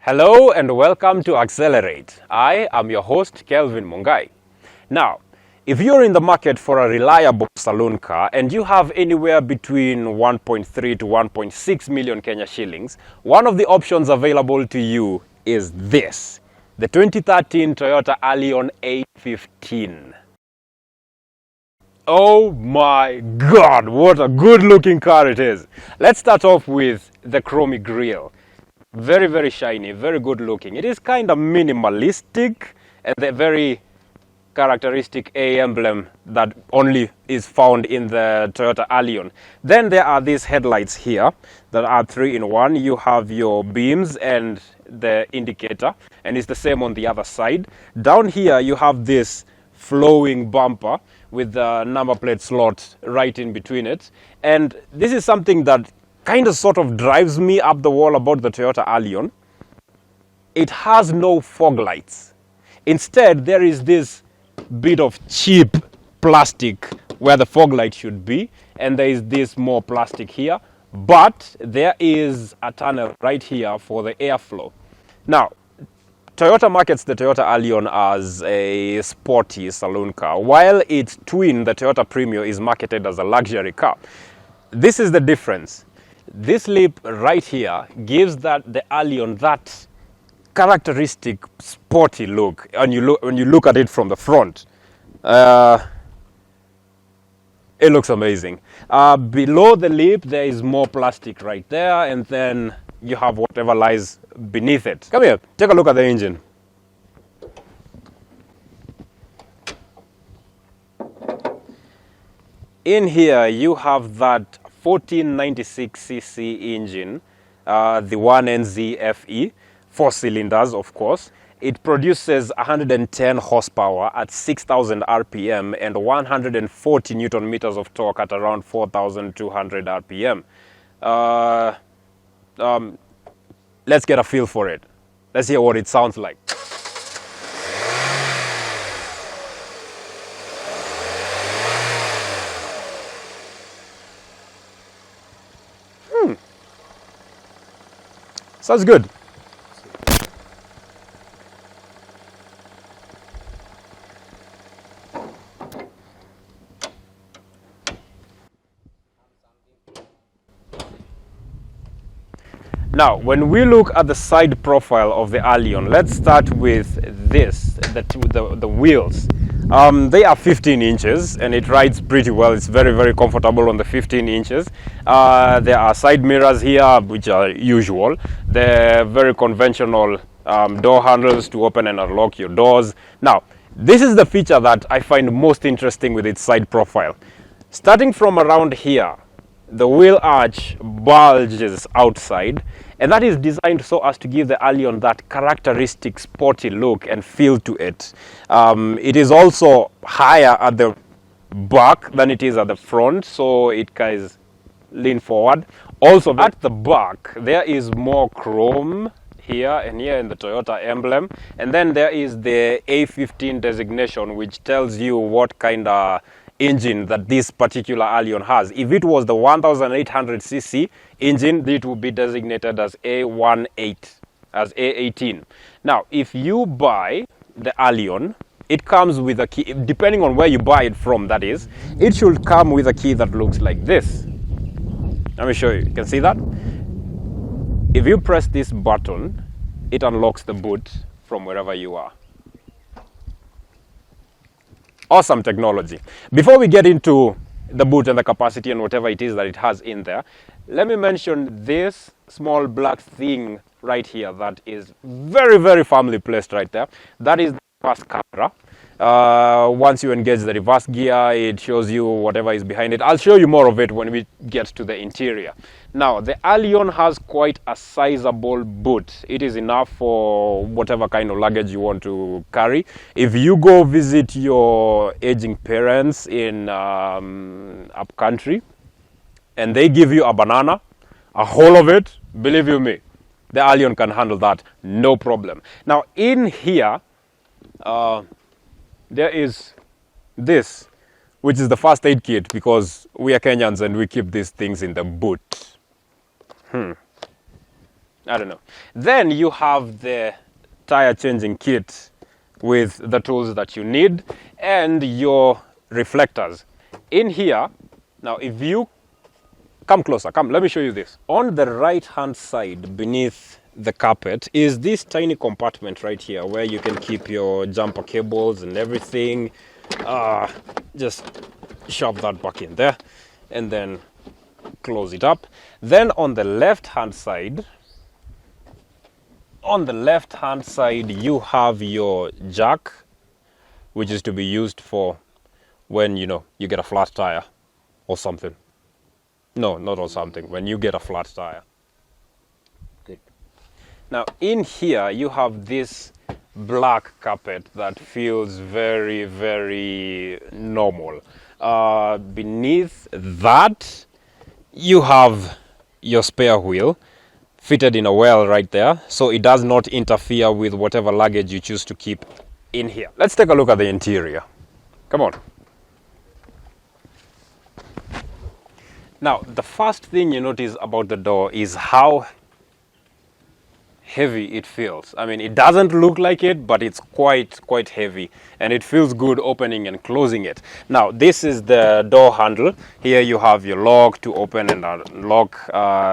Hello and welcome to Acceler8. I am your host, Kelvin Mungai. Now, if you're in the market for a reliable saloon car and you have anywhere between 1.3 to 1.6 million Kenya shillings, one of the options available to you is this, the 2013 Toyota Alion A15. Oh my God, what a good looking car it is. Let's start off with the chrome grille. Very, very shiny, very good looking. It is kind of minimalistic and the very characteristic A emblem that only is found in the Toyota Alion. Then there are these headlights here that are 3-in-1. You have your beams and the indicator, and it's the same on the other side. Down here you have this flowing bumper with the number plate slot right in between it. And this is something that kind of sort of drives me up the wall about the Toyota Alion. It has no fog lights. Instead, there is this bit of cheap plastic where the fog light should be, and there is this more plastic here, but there is a tunnel right here for the airflow. Now, Toyota markets the Toyota Alion as a sporty saloon car, while its twin, the Toyota Premio, is marketed as a luxury car. This is the difference. This lip right here gives the Alion that characteristic sporty look, and when you look at it from the front. It looks amazing. Below the lip there is more plastic right there, and then you have whatever lies beneath it. Come here, take a look at the engine. In here you have that 1496cc engine, the 1NZ-FE, 4 cylinders of course. It produces 110 horsepower at 6,000 RPM and 140 Newton meters of torque at around 4,200 RPM. Let's get a feel for it. Let's hear what it sounds like. Sounds good. Now, when we look at the side profile of the Alion, let's start with this, the wheels. They are 15 inches and it rides pretty well. It's very, very comfortable on the 15 inches. There are side mirrors here, which are usual. They're very conventional door handles to open and unlock your doors. Now, this is the feature that I find most interesting with its side profile. Starting from around here, the wheel arch bulges outside, and that is designed so as to give the Alion that characteristic sporty look and feel to it. It is also higher at the back than it is at the front, so it can lean forward. Also at the back there is more chrome here and here in the Toyota emblem, and then there is the A15 designation, which tells you what kind of engine that this particular Alion has. If it was the 1800cc engine, it would be designated as A18, as A18. Now, if you buy the Alion, it comes with a key, depending on where you buy it from, that is, it should come with a key that looks like this. Let me show you. You can see that? If you press this button, it unlocks the boot from wherever you are. Awesome technology. Before we get into the boot and the capacity and whatever it is that it has in there, let me mention this small black thing right here that is very, very firmly placed right there. That is the reverse camera. Once you engage the reverse gear, it shows you whatever is behind it. I'll show you more of it when we get to the interior. Now, the Alion has quite a sizable boot. It is enough for whatever kind of luggage you want to carry. If you go visit your aging parents in upcountry and they give you a banana, a whole of it, believe you me, the Alion can handle that, no problem. Now, in here, there is this, which is the first aid kit, because we are Kenyans and we keep these things in the boot. I don't know. Then you have the tire changing kit with the tools that you need and your reflectors. In here, now if you come closer, come, let me show you this. On the right hand side beneath the carpet is this tiny compartment right here where you can keep your jumper cables and everything. Just shove that back in there and then close it up. Then on the left hand side, you have your jack, which is to be used for when you get a flat tire or something. No, not or something, when you get a flat tire. Good. Now in here you have this black carpet that feels very, very normal. Beneath that you have your spare wheel fitted in a well right there, so it does not interfere with whatever luggage you choose to keep in here. Let's take a look at the interior. Come on. Now, the first thing you notice about the door is how heavy it feels. I mean, it doesn't look like it, but it's quite heavy, and it feels good opening and closing it. Now, this is the door handle. Here you have your lock to open and unlock,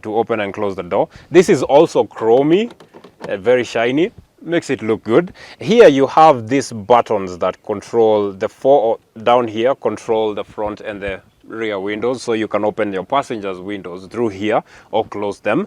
to open and close the door. This is also chromy, very shiny, makes it look good. Here you have these buttons that control the four down here, control the front and the rear windows, so you can open your passengers windows through here or close them.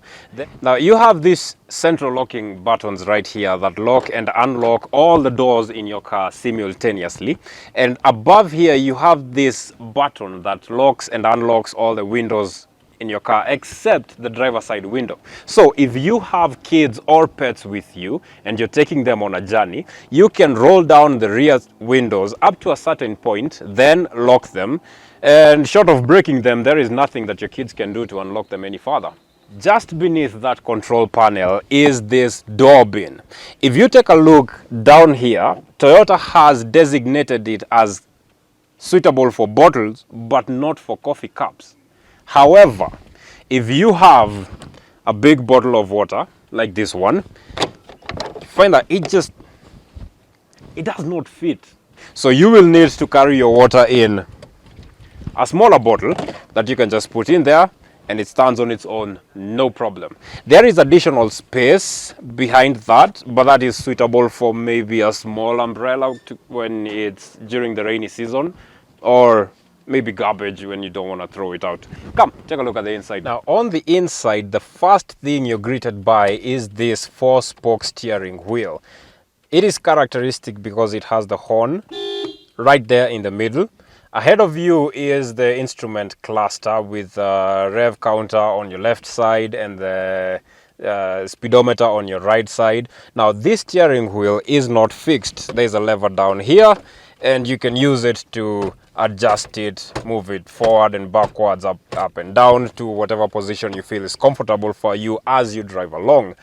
Now you have these central locking buttons right here that lock and unlock all the doors in your car simultaneously, and above here you have this button that locks and unlocks all the windows in your car except the driver's side window. So if you have kids or pets with you and you're taking them on a journey, you can roll down the rear windows up to a certain point, then lock them, and short of breaking them, there is nothing that your kids can do to unlock them any further. Just beneath that control panel is this door bin. If you take a look down here, Toyota has designated it as suitable for bottles but not for coffee cups. However, if you have a big bottle of water like this one, find that it does not fit. So you will need to carry your water in a smaller bottle that you can just put in there and it stands on its own, no problem. There is additional space behind that, but that is suitable for maybe a small umbrella when it's during the rainy season, or maybe garbage when you don't want to throw it out. Come, take a look at the inside. Now on the inside, the first thing you're greeted by is this 4-spoke steering wheel. It is characteristic because it has the horn right there in the middle. Ahead of you is the instrument cluster with the rev counter on your left side and the speedometer on your right side. Now this steering wheel is not fixed. There's a lever down here and you can use it to adjust it, move it forward and backwards, up and down to whatever position you feel is comfortable for you as you drive along.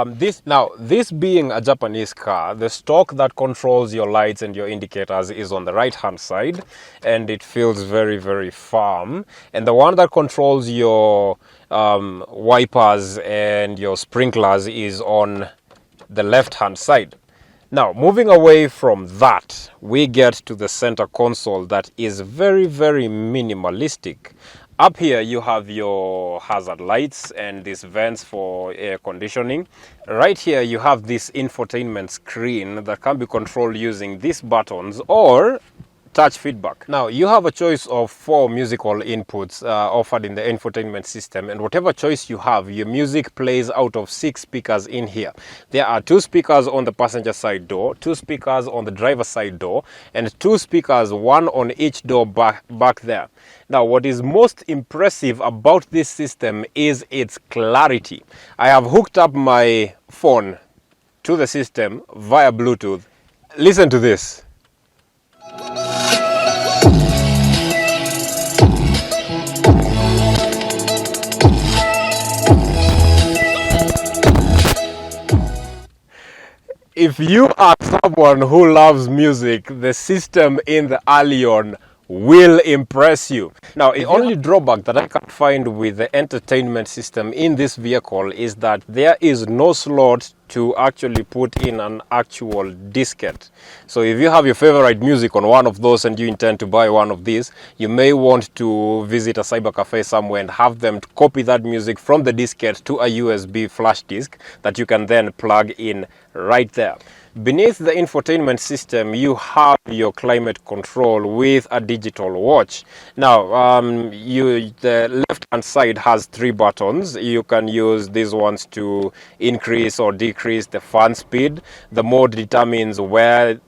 This being a Japanese car, the stalk that controls your lights and your indicators is on the right hand side, and it feels very, very firm. And the one that controls your wipers and your sprinklers is on the left hand side. Now, moving away from that, we get to the center console that is very, very minimalistic. Up here, you have your hazard lights and these vents for air conditioning. Right here, you have this infotainment screen that can be controlled using these buttons or touch feedback. Now, you have a choice of 4 musical inputs offered in the infotainment system, and whatever choice you have, your music plays out of 6 speakers in here. There are 2 speakers on the passenger side door, 2 speakers on the driver side door, and 2 speakers, one on each door back there. Now, what is most impressive about this system is its clarity. I have hooked up my phone to the system via Bluetooth. Listen to this. If you are someone who loves music, the system in the Alion will impress you. Now, the only drawback that I can find with the entertainment system in this vehicle is that there is no slot to actually put in an actual diskette. So if you have your favorite music on one of those and you intend to buy one of these, you may want to visit a cyber cafe somewhere and have them to copy that music from the diskette to a USB flash disk that you can then plug in right there. Beneath the infotainment system, you have your climate control with a digital watch. Now, the left-hand side has 3 buttons. You can use these ones to increase or decrease the fan speed. The mode determines which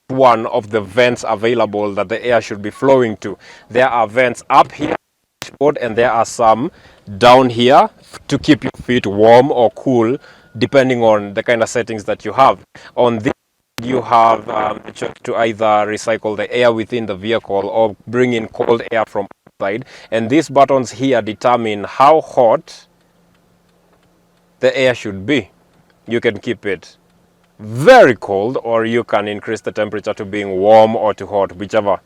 one of the vents available that the air should be flowing to. There are vents up here and there are some down here to keep your feet warm or cool, depending on the kind of settings that you have. On this, you have the choice to either recycle the air within the vehicle or bring in cold air from outside. And these buttons here determine how hot the air should be. You can keep it very cold, or you can increase the temperature to being warm or too hot, whichever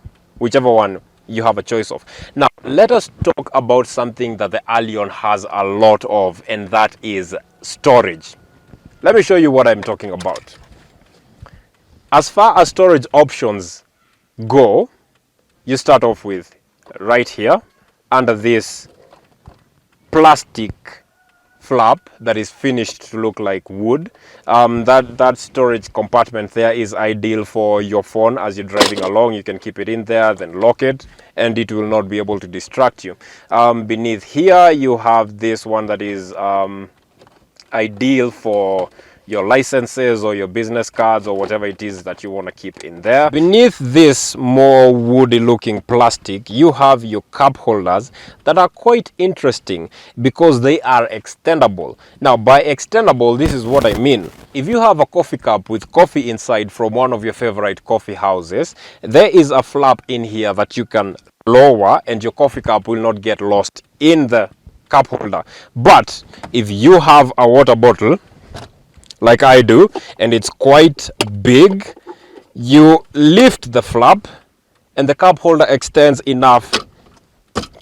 one you have a choice of. Now, let us talk about something that the Alion has a lot of, and that is storage. Let me show you what I'm talking about. As far as storage options go, you start off with right here under this plastic flap that is finished to look like wood. That storage compartment there is ideal for your phone. As you're driving along, you can keep it in there, then lock it, and it will not be able to distract you. Beneath here, you have this one that is ideal for your licenses or your business cards or whatever it is that you want to keep in there. Beneath this more woody looking plastic, you have your cup holders that are quite interesting because they are extendable. Now, by extendable, this is what I mean. If you have a coffee cup with coffee inside from one of your favorite coffee houses, there is a flap in here that you can lower and your coffee cup will not get lost in the cup holder. But if you have a water bottle like I do, and it's quite big, you lift the flap and the cup holder extends enough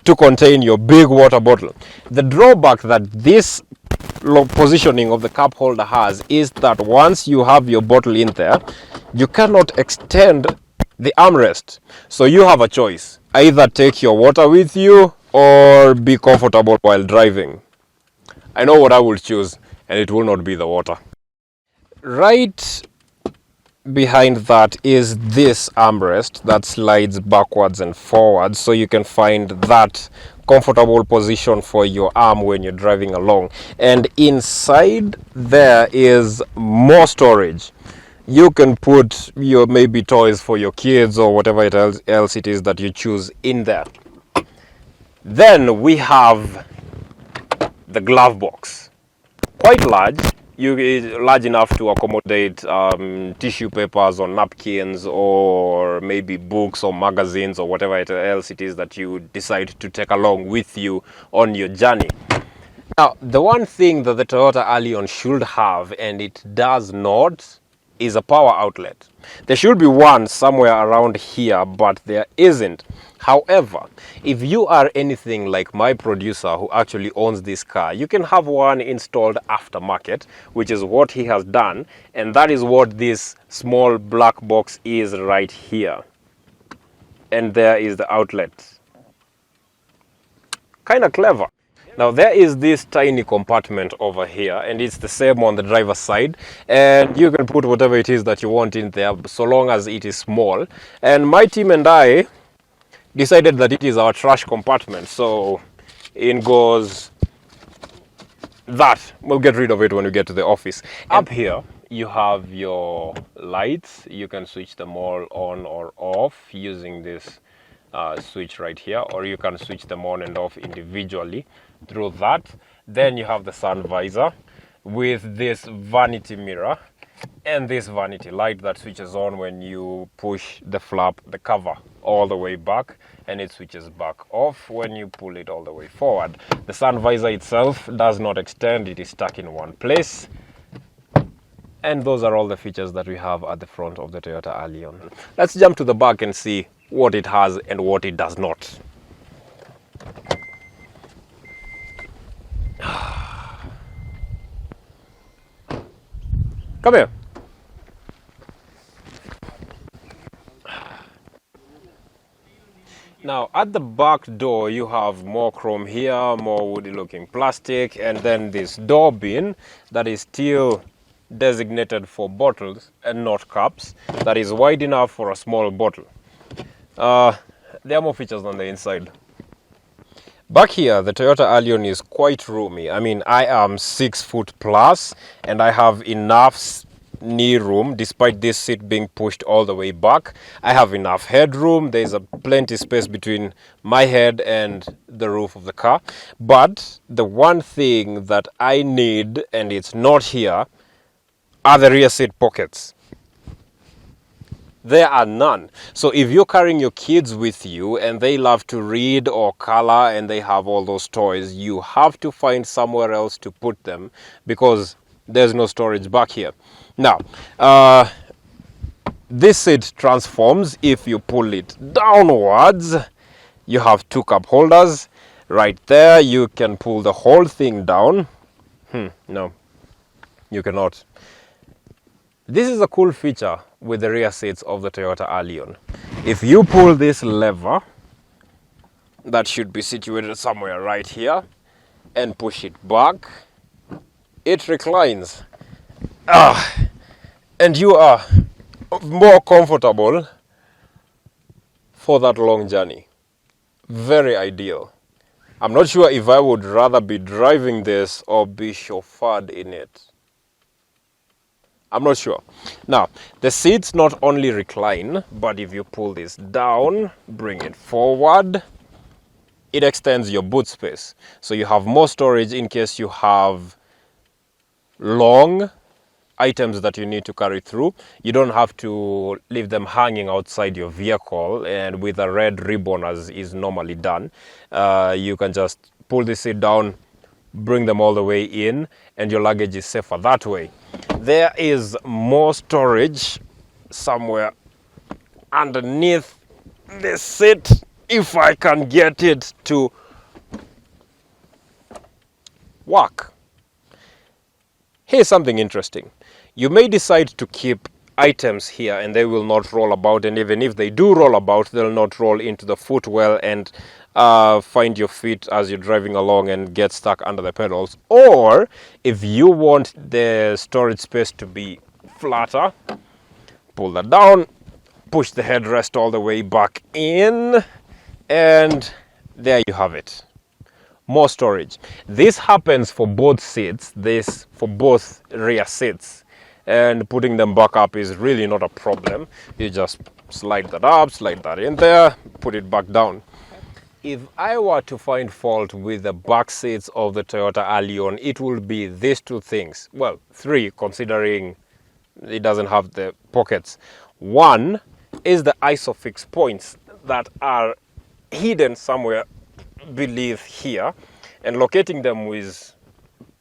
to contain your big water bottle. The drawback that this positioning of the cup holder has is that once you have your bottle in there, you cannot extend the armrest. So you have a choice. Either take your water with you or be comfortable while driving. I know what I will choose, and it will not be the water. Right behind that is this armrest that slides backwards and forwards, so you can find that comfortable position for your arm when you're driving along. And inside there is more storage. You can put your maybe toys for your kids or whatever else it is that you choose in there. Then we have the glove box. Quite large. Large enough to accommodate tissue papers or napkins or maybe books or magazines or whatever else it is that you decide to take along with you on your journey. Now, the one thing that the Toyota Alion should have, and it does not, is a power outlet. There should be one somewhere around here, but there isn't. However, if you are anything like my producer who actually owns this car, you can have one installed aftermarket, which is what he has done, and that is what this small black box is right here. And there is the outlet. Kind of clever. Now there is this tiny compartment over here, and it's the same on the driver's side, and you can put whatever it is that you want in there so long as it is small. And my team and I decided that it is our trash compartment, so in goes that. We'll get rid of it when we get to the office. Up here you have your lights. You can switch them all on or off using this switch right here, or you can switch them on and off individually through that. Then you have the sun visor with this vanity mirror and this vanity light that switches on when you push the flap, the cover, all the way back, and it switches back off when you pull it all the way forward. The sun visor itself does not extend, it is stuck in one place. And those are all the features that we have at the front of the Toyota Alion. Let's jump to the back and see what it has and what it does not. Come here. Now, at the back door, you have more chrome here, more woody looking plastic, and then this door bin that is still designated for bottles and not cups, that is wide enough for a small bottle. There are more features on the inside. Back here, the Toyota Alion is quite roomy. I mean, I am 6 foot plus and I have enough knee room despite this seat being pushed all the way back. I have enough headroom. There's a plenty space between my head and the roof of the car. But the one thing that I need, and it's not here, are the rear seat pockets. There are none. So if you're carrying your kids with you and they love to read or color and they have all those toys, you have to find somewhere else to put them because there's no storage back here. Now, this seat transforms if you pull it downwards. You have 2 cup holders right there. You can pull the whole thing down. No, you cannot. This is a cool feature with the rear seats of the Toyota Alion. If you pull this lever, that should be situated somewhere right here, and push it back, it reclines. And you are more comfortable for that long journey. Very ideal. I'm not sure if I would rather be driving this or be chauffeured in it. I'm not sure. Now, the seats not only recline, but if you pull this down, bring it forward, it extends your boot space. So you have more storage in case you have long items that you need to carry through. You don't have to leave them hanging outside your vehicle and with a red ribbon as is normally done. You can just pull the seat down, bring them all the way in, and your luggage is safer that way. There is more storage somewhere underneath this seat if I can get it to work. Here's something interesting. You may decide to keep items here and they will not roll about, and even if they do roll about, they'll not roll into the footwell and find your feet as you're driving along and get stuck under the pedals. Or if you want the storage space to be flatter, pull that down, push the headrest all the way back in, and there you have it. More storage. This happens for both seats, this for both rear seats, and putting them back up is really not a problem. You just slide that up, slide that in there, put it back down. If I were to find fault with the back seats of the Toyota Alion, it will be these 2 things. Well, 3, considering it doesn't have the pockets. 1 is the ISOFIX points that are hidden somewhere beneath here, and locating them is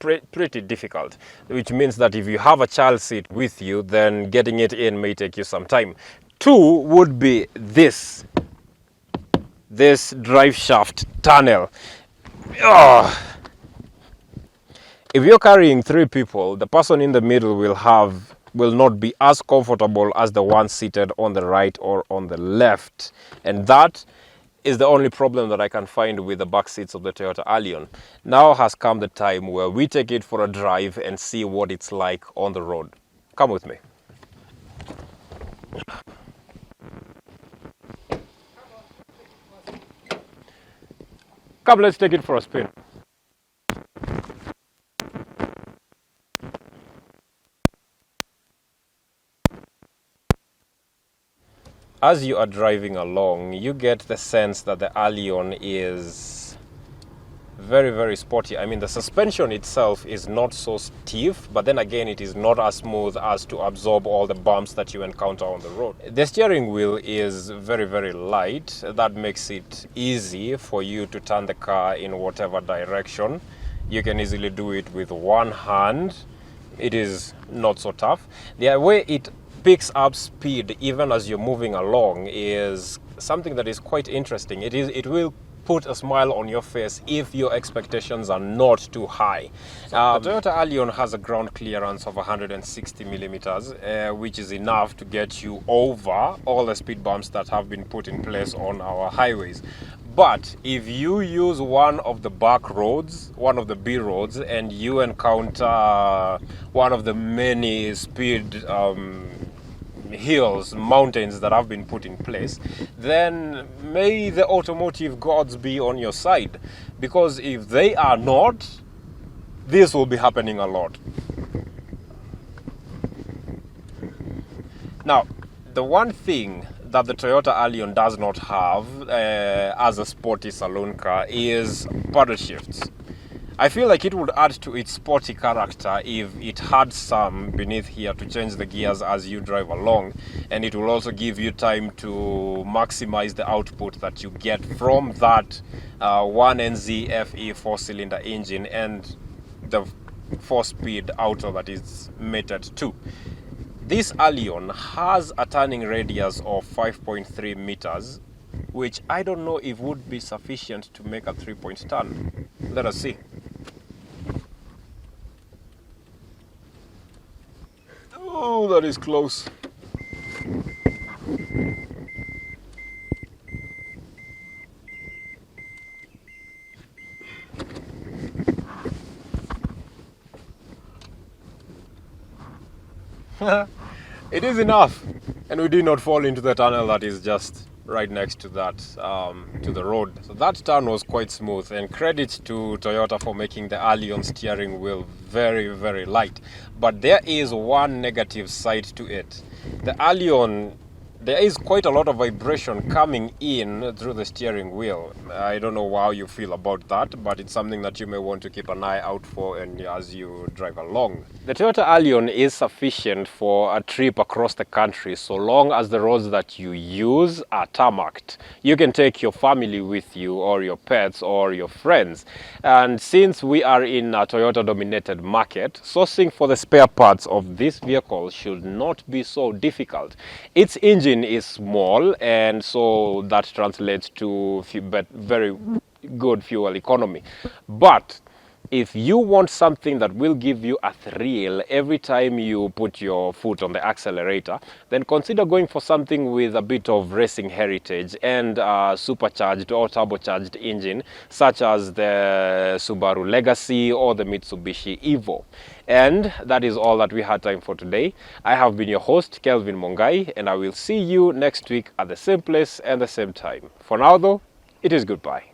pretty difficult, which means that if you have a child seat with you, then getting it in may take you some time. 2 would be this drive shaft tunnel. If you're carrying 3 people, the person in the middle will not be as comfortable as the one seated on the right or on the left, and that is the only problem that I can find with the back seats of the Toyota Alion. Now has come the time where we take it for a drive and see what it's like on the road. Come with me. Come, let's take it for a spin. As you are driving along, you get the sense that the Alion is very, very sporty. I mean, the suspension itself is not so stiff, but then again, it is not as smooth as to absorb all the bumps that you encounter on the road. The steering wheel is very, very light. That makes it easy for you to turn the car in whatever direction. You can easily do it with one hand. It is not so tough. The way it picks up speed even as you're moving along is something that is quite interesting. It will put a smile on your face if your expectations are not too high. The Toyota Alion has a ground clearance of 160 millimeters, which is enough to get you over all the speed bumps that have been put in place on our highways. But if you use one of the back roads, one of the B roads, and you encounter one of the many speed hills, mountains that have been put in place, then may the automotive gods be on your side, because if they are not, this will be happening a lot. Now, the one thing that the Toyota Alion does not have as a sporty saloon car is paddle shifts. I feel like it would add to its sporty character if it had some beneath here to change the gears as you drive along, and it will also give you time to maximize the output that you get from that 1NZ FE 4-cylinder engine and the 4-speed auto that is mated to. This Alion has a turning radius of 5.3 meters, which I don't know if would be sufficient to make a 3-point turn. Let us see. Oh, that is close. It is enough, and we did not fall into the tunnel that is just right next to that, to the road. So that turn was quite smooth, and credit to Toyota for making the Alion steering wheel very, very light. But there is one negative side to it. The Alion, there is quite a lot of vibration coming in through the steering wheel. I don't know how you feel about that, but it's something that you may want to keep an eye out for and as you drive along. The Toyota Alion is sufficient for a trip across the country so long as the roads that you use are tarmacked. You can take your family with you, or your pets, or your friends. And since we are in a Toyota-dominated market, sourcing for the spare parts of this vehicle should not be so difficult. Its engine is small, and so that translates to very good fuel economy. But if you want something that will give you a thrill every time you put your foot on the accelerator, then consider going for something with a bit of racing heritage and a supercharged or turbocharged engine, such as the Subaru Legacy or the Mitsubishi Evo. And that is all that we had time for today. I have been your host, Kelvin Mungai, and I will see you next week at the same place and the same time. For now though, it is goodbye.